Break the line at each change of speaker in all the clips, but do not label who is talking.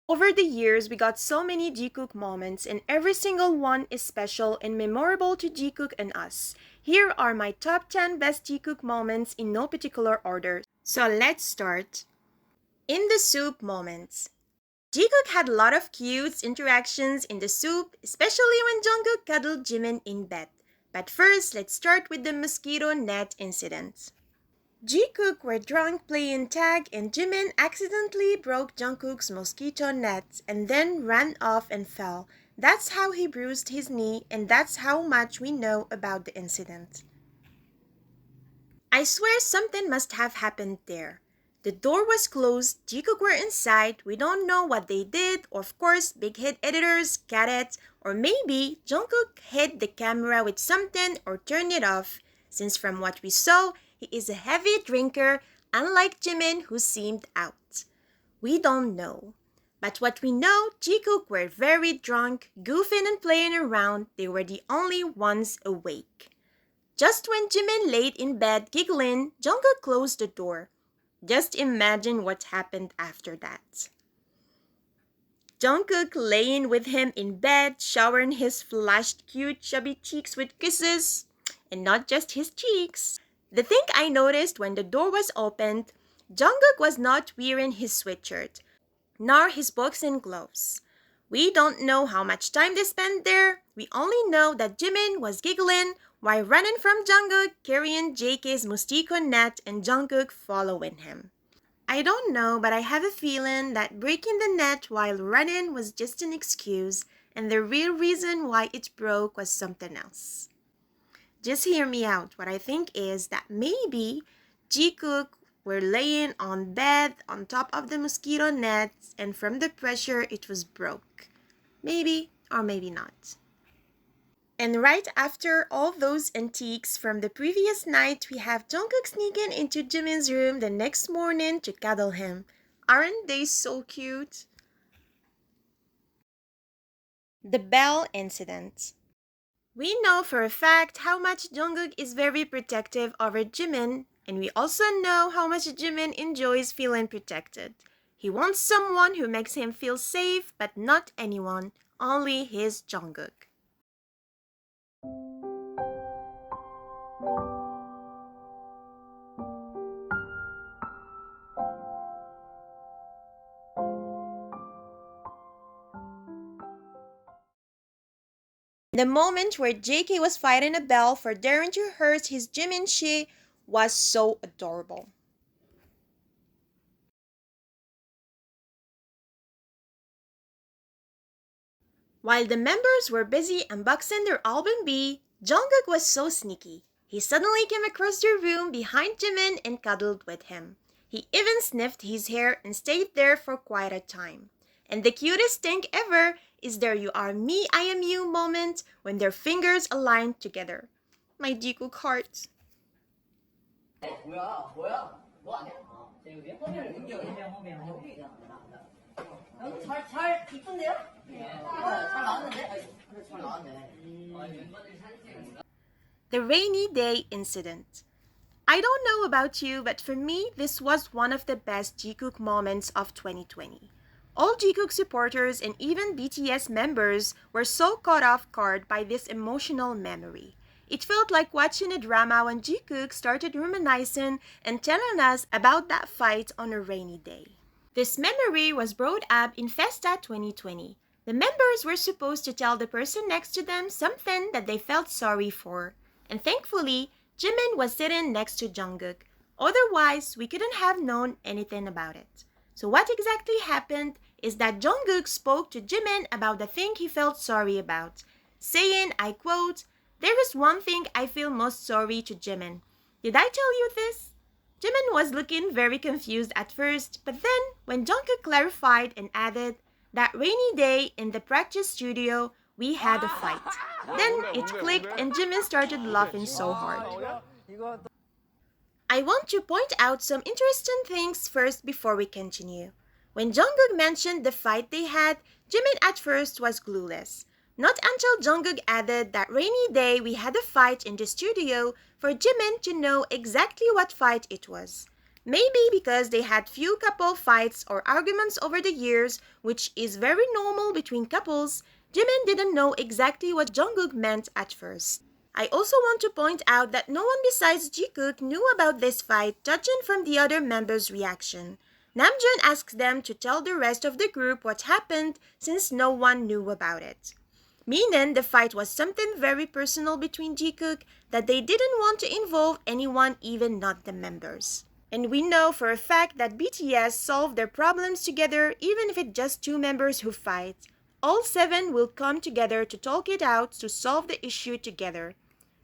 Over the years, we got so many Jikook moments, and every single one is special and memorable to Jikook and us. Here are my top 10 best Jikook moments in no particular order. So let's start. In the soup moments. Jikook had a lot of cute interactions in the soup, especially when Jungkook cuddled Jimin in bed. But first, let's start with the mosquito net incident. Jikook were drunk playing tag and Jimin accidentally broke Jungkook's mosquito net and then ran off and fell. That's how he bruised his knee, and that's how much we know about the incident. I swear something must have happened there. The door was closed, Jikook were inside, we don't know what they did, of course Big Hit editors got it, or maybe Jungkook hit the camera with something or turned it off, since from what we saw, he is a heavy drinker, unlike Jimin who seemed out. We don't know. But what we know, Jikook were very drunk, goofing and playing around, they were the only ones awake. Just when Jimin laid in bed giggling, Jungkook closed the door. Just imagine what happened after that. Jungkook laying with him in bed, showering his flushed, cute, chubby cheeks with kisses. And not just his cheeks. The thing I noticed when the door was opened, Jungkook was not wearing his sweatshirt, nor his boxing gloves. We don't know how much time they spent there. We only know that Jimin was giggling while running from Jungkook, carrying JK's mosquito net and Jungkook following him. I don't know, but I have a feeling that breaking the net while running was just an excuse, and the real reason why it broke was something else. Just hear me out. What I think is that maybe Jikook were laying on bed on top of the mosquito nets and from the pressure it was broke. Maybe or maybe not. And right after all those antiques from the previous night, we have Jungkook sneaking into Jimin's room the next morning to cuddle him. Aren't they so cute? The bell incident. We know for a fact how much Jungkook is very protective over Jimin, and we also know how much Jimin enjoys feeling protected. He wants someone who makes him feel safe, but not anyone, only his Jungkook. The moment where JK was fighting a bell for daring to hurt his Jimin was so adorable. While the members were busy unboxing their album B, Jungkook was so sneaky. He suddenly came across the room behind Jimin and cuddled with him. He even sniffed his hair and stayed there for quite a time. And the cutest thing ever is their "you are me, I am you" moment when their fingers aligned together. My Jikook heart. The rainy day incident. I don't know about you, but for me, this was one of the best Jikook moments of 2020. All Jikook supporters and even BTS members were so caught off guard by this emotional memory. It felt like watching a drama when Jikook started reminiscing and telling us about that fight on a rainy day. This memory was brought up in Festa 2020. The members were supposed to tell the person next to them something that they felt sorry for. And thankfully, Jimin was sitting next to Jungkook. Otherwise, we couldn't have known anything about it. So what exactly happened is that Jungkook spoke to Jimin about the thing he felt sorry about, saying, I quote, "There is one thing I feel most sorry to Jimin. Did I tell you this?" Jimin was looking very confused at first, but then when Jungkook clarified and added, "That rainy day in the practice studio, we had a fight." Then it clicked and Jimin started laughing so hard. I want to point out some interesting things first before we continue. When Jungkook mentioned the fight they had, Jimin at first was clueless. Not until Jungkook added that rainy day we had a fight in the studio for Jimin to know exactly what fight it was. Maybe because they had few couple fights or arguments over the years, which is very normal between couples, Jimin didn't know exactly what Jungkook meant at first. I also want to point out that no one besides Jikook knew about this fight, judging from the other members' reaction. Namjoon asks them to tell the rest of the group what happened since no one knew about it. Meaning the fight was something very personal between Jikook that they didn't want to involve anyone, even not the members. And we know for a fact that BTS solve their problems together even if it's just two members who fight. All 7 will come together to talk it out to solve the issue together.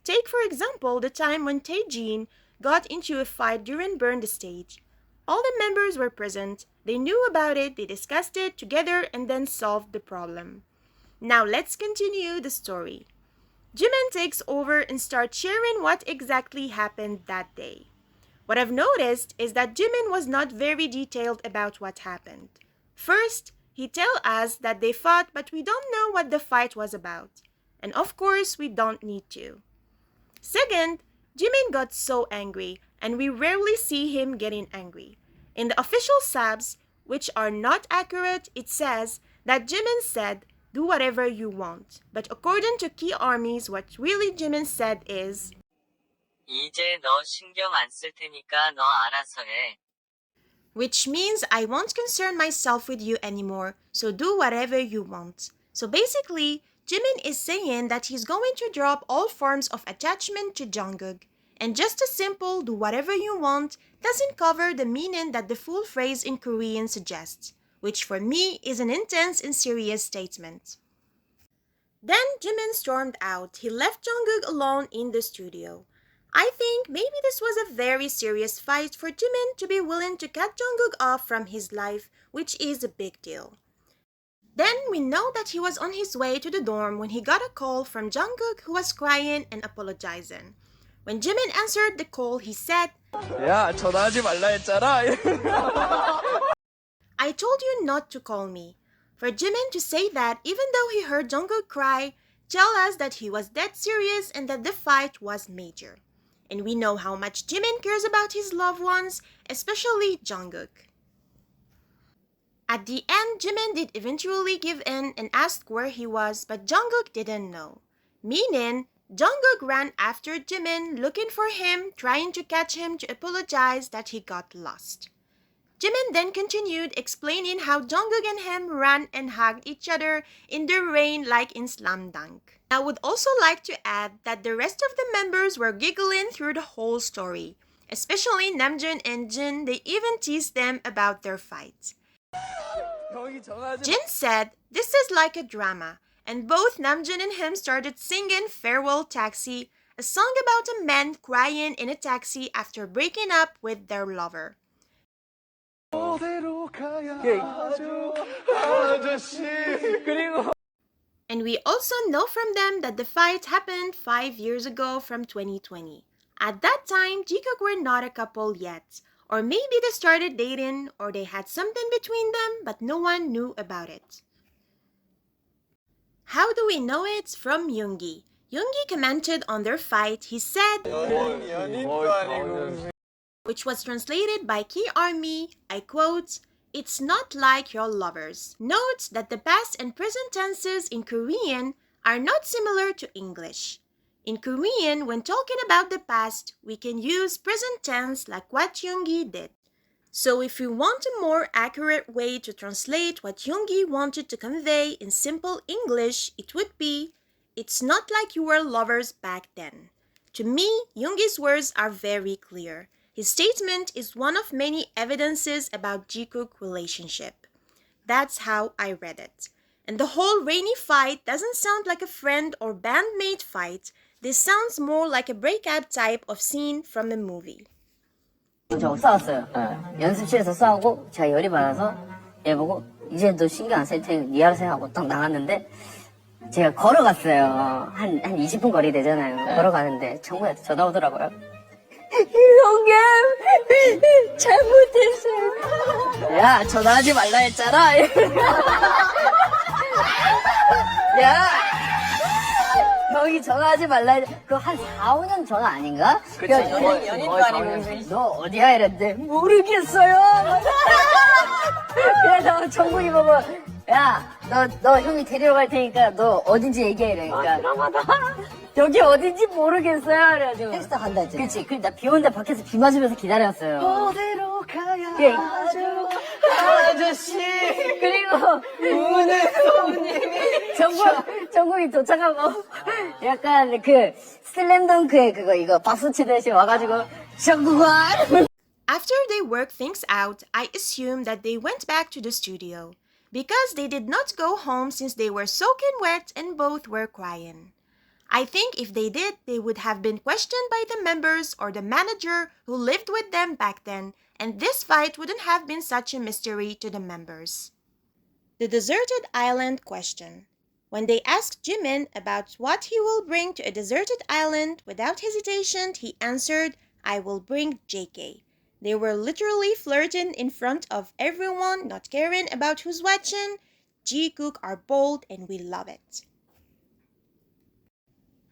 Take for example the time when Taejin got into a fight during Burn the Stage. All the members were present, they knew about it, they discussed it together and then solved the problem. Now let's continue the story. Jimin takes over and starts sharing what exactly happened that day. What I've noticed is that Jimin was not very detailed about what happened. First, he tells us that they fought but we don't know what the fight was about. And of course, we don't need to. Second, Jimin got so angry and we rarely see him getting angry. In the official subs, which are not accurate, it says that Jimin said, "Do whatever you want." But according to Key Armies, what really Jimin said is,
이제 너 신경 안 쓸 테니까 너 알아서 해.
which means I won't concern myself with you anymore, so do whatever you want. So basically, Jimin is saying that he's going to drop all forms of attachment to Jungkook. And just a simple do whatever you want doesn't cover the meaning that the full phrase in Korean suggests, which for me is an intense and serious statement. Then Jimin stormed out. He left Jungkook alone in the studio. I think maybe this was a very serious fight for Jimin to be willing to cut Jungkook off from his life, which is a big deal. Then we know that he was on his way to the dorm when he got a call from Jungkook, who was crying and apologizing. When Jimin answered the call, he said,
야, 전화하지 말라 했잖아.
I told you not to call me. For Jimin to say that even though he heard Jungkook cry, tell us that he was dead serious and that the fight was major. And we know how much Jimin cares about his loved ones, especially Jungkook. At the end, Jimin did eventually give in and asked where he was, but Jungkook didn't know. Meaning, Jungkook ran after Jimin, looking for him, trying to catch him to apologize that he got lost. Jimin then continued explaining how Jungkook and him ran and hugged each other in the rain like in Slam Dunk. I would also like to add that the rest of the members were giggling through the whole story. Especially Namjoon and Jin, they even teased them about their fight. Jin said, "This is like a drama," and both Namjoon and him started singing Farewell Taxi, a song about a man crying in a taxi after breaking up with their lover. And we also know from them that the fight happened 5 years ago from 2020. At that time, Jikook were not a couple yet. Or maybe they started dating or they had something between them but no one knew about it. How do we know it? From Yoongi. Yoongi commented on their fight. He said, which was translated by Key Army, I quote, "It's not like your lovers." Note that the past and present tenses in Korean are not similar to English. In Korean, when talking about the past, we can use present tense like what Yoongi did. So if we want a more accurate way to translate what Yoongi wanted to convey in simple English, it would be, "It's not like you were lovers back then." To me, Yoongi's words are very clear. His statement is one of many evidences about Jikook relationship. That's how I read it. And the whole rainy fight doesn't sound like a friend or bandmate fight. This sounds more like a breakup type of scene from a movie.
저 싸웠어요. 연습실에서 싸우고 제가 열이 받아서 얘 보고 이제 너 신경 안 쓸 테니 니 알아서 하고 딱 나갔는데 제가 걸어갔어요. 한 20분 거리 되잖아요. 걸어가는데 정부에서 전화 오더라고요. 형님 잘못했어요. 야 전화하지 말라 했잖아. 야 형이 전화하지 말라 그거 한 4, 5년 전 아닌가?
그치,
연인도 아니고 너 어디야 이랬는데 모르겠어요. 그래서 정국이 보고 야 너 형이 데리러 갈 테니까 너 어딘지 얘기해 이러니까 여기 어딘지 모르겠어요 그래가지고 택시타 간다 했지. 그치 그리고 나 비 오는데 밖에서 비 맞으면서 기다렸어요. 어디로 가야 하죠 아저씨 그리고 우는 손님이 정국이 도착하고 약간 그 슬램덩크의 그거 이거 박수 치듯이 와가지고 정국아
After they worked things out, I assumed that they went back to the studio because they did not go home since they were soaking wet and both were crying. I think if they did, they would have been questioned by the members or the manager who lived with them back then, and this fight wouldn't have been such a mystery to the members. The deserted island question. When they asked Jimin about what he will bring to a deserted island, without hesitation, he answered, "I will bring JK." They were literally flirting in front of everyone, not caring about who's watching. Jikook are bold and we love it.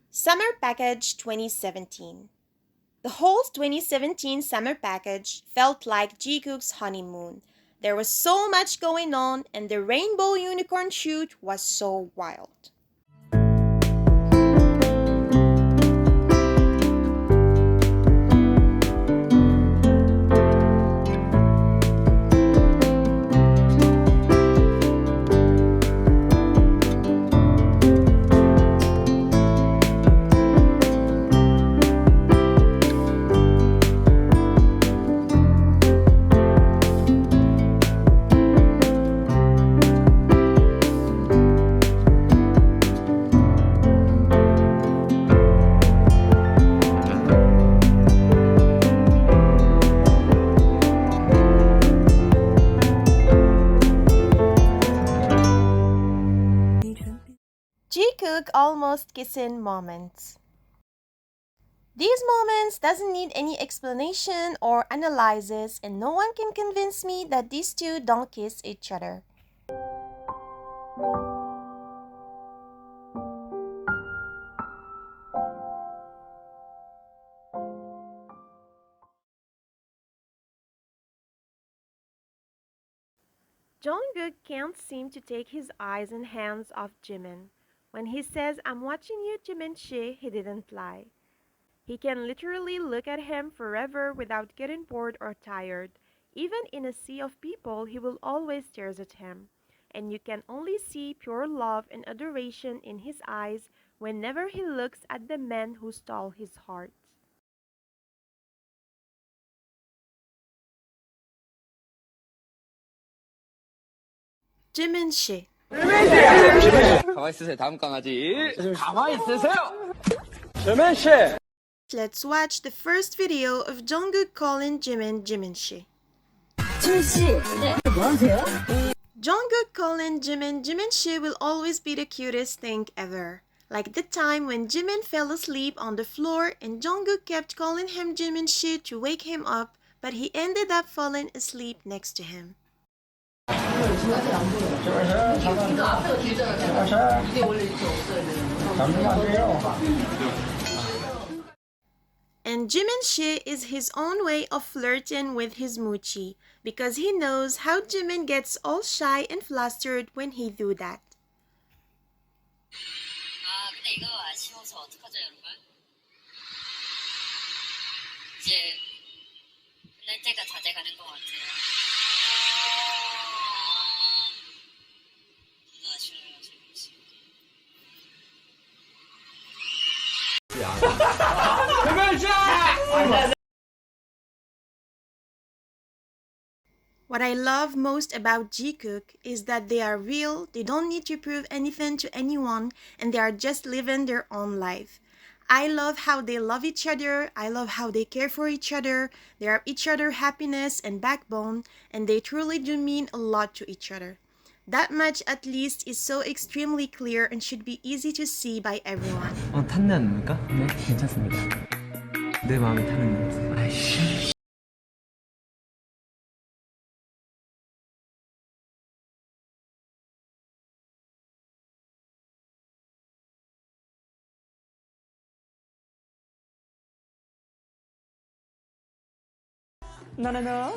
Summer Package 2017. The whole 2017 summer package felt like Jikook's honeymoon. There was so much going on and the rainbow unicorn shoot was so wild. Jikook almost kissing moments. These moments doesn't need any explanation or analysis, and no one can convince me that these two don't kiss each other. Jungkook can't seem to take his eyes and hands off Jimin. When he says, "I'm watching you, Jimin," he didn't lie. He can literally look at him forever without getting bored or tired. Even in a sea of people, he will always stare at him. And you can only see pure love and adoration in his eyes whenever he looks at the men who stole his heart. Jimin.
가만히 있으세요. 다음 강아지. 가만히 있으세요. 재민 씨.
Let's watch the first video of Jungkook calling Jimin Jimin.
지민씨 뭐 하세요?
Jungkook calling Jimin Jimin will always be the cutest thing ever. Like the time when Jimin fell asleep on the floor and Jungkook kept calling him Jimin to wake him up, but he ended up falling asleep next to him. And Jimin is his own way of flirting with his Moochie because he knows how Jimin gets all shy and flustered when he do that.
근데 이거 아쉬워서 어떡하죠, 여러분? 이제 끝날 때가 다 돼가는 것 같아요. 너무 아쉬워요, 지금씨.
What I love most about Jikook is that they are real, they don't need to prove anything to anyone, and they are just living their own life. I love how they love each other, I love how they care for each other, they are each other's happiness and backbone, and they truly do mean a lot to each other. That much at least is so extremely clear and should be easy to see by everyone.
탔네 아닙니까? 네, 괜찮습니다. 내 마음이 타는 냄새. 아이씨.
나나나